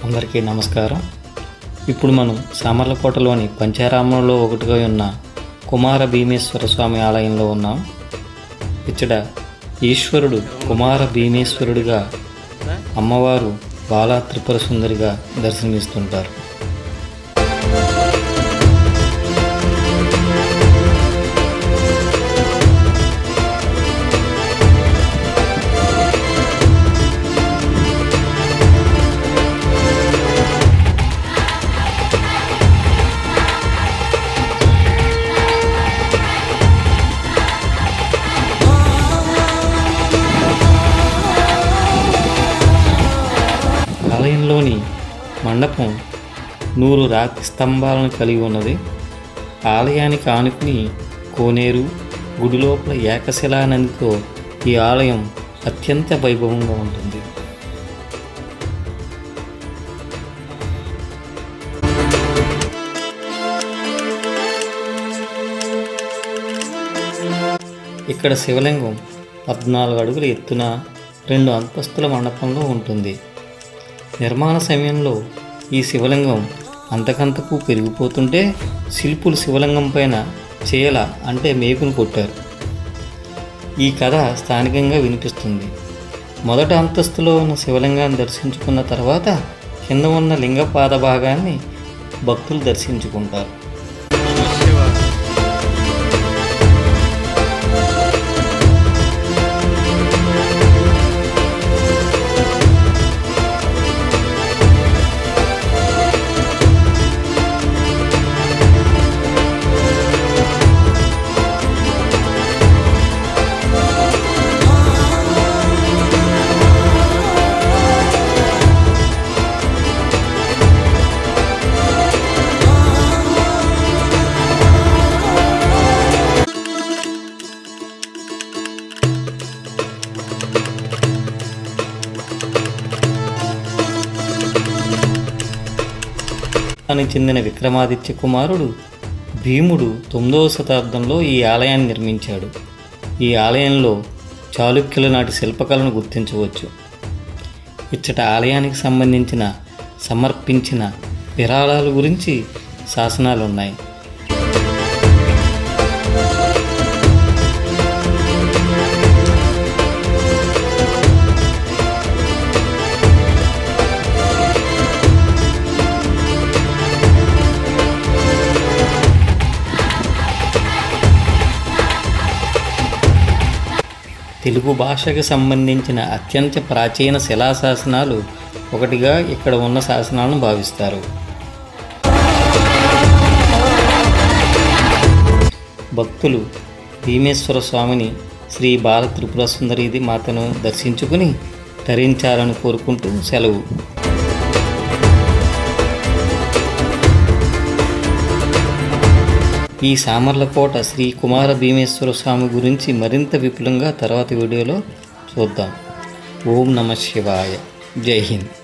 అందరికీ నమస్కారం. ఇప్పుడు మనం సామర్లకోటలోని పంచారామంలో ఒకటిగా ఉన్న కుమార భీమేశ్వర స్వామి ఆలయంలో ఉన్నాం. ఇక్కడ ఈశ్వరుడు కుమార భీమేశ్వరుడిగా, అమ్మవారు బాలా త్రిపుర సుందరిగా దర్శనమిస్తుంటారు. ఆలయంలోని మండపం 100 రాతి స్తంభాలను కలిగి ఉన్నది. ఆలయానికి ఆనుకుని కోనేరు, గుడి లోపల ఏకశిలా నదితో ఈ ఆలయం అత్యంత వైభవంగా ఉంటుంది. ఇక్కడ శివలింగం 14 అడుగుల ఎత్తున 2 అంతస్తుల మండపంలో ఉంటుంది. నిర్మాణ సమయంలో ఈ శివలింగం అంతకంతకు పెరిగిపోతుంటే శిల్పులు శివలింగం పైన చేయల అంటే మేకును కొట్టారు. ఈ కథ స్థానికంగా వినిపిస్తుంది. మొదటి అంతస్తులో ఉన్న శివలింగాన్ని దర్శించుకున్న తర్వాత కింద ఉన్న లింగ పాద భాగాన్ని భక్తులు దర్శించుకుంటారు. చెందిన విక్రమాదిత్య కుమారుడు భీముడు 9వ శతాబ్దంలో ఈ ఆలయాన్ని నిర్మించాడు. ఈ ఆలయంలో చాళుక్యుల నాటి శిల్పకళను గుర్తించవచ్చు. ఇచ్చట ఆలయానికి సంబంధించిన సమర్పించిన విరాళాల గురించి శాసనాలు ఉన్నాయి. తెలుగు భాషకు సంబంధించిన అత్యంత ప్రాచీన శిలాశాసనాలు ఒకటిగా ఇక్కడ ఉన్న శాసనాలను భావిస్తారు. భక్తులు భీమేశ్వర స్వామిని శ్రీ బాల త్రిపుర సుందరి మాతను దర్శించుకుని తరించాలని కోరుకుంటూ సెలవు. ఈ సామర్లకోట శ్రీ కుమార భీమేశ్వర స్వామి గురించి మరింత విపులంగా తర్వాతి వీడియోలో చూద్దాం. ఓం నమః శివాయ. జై హింద్.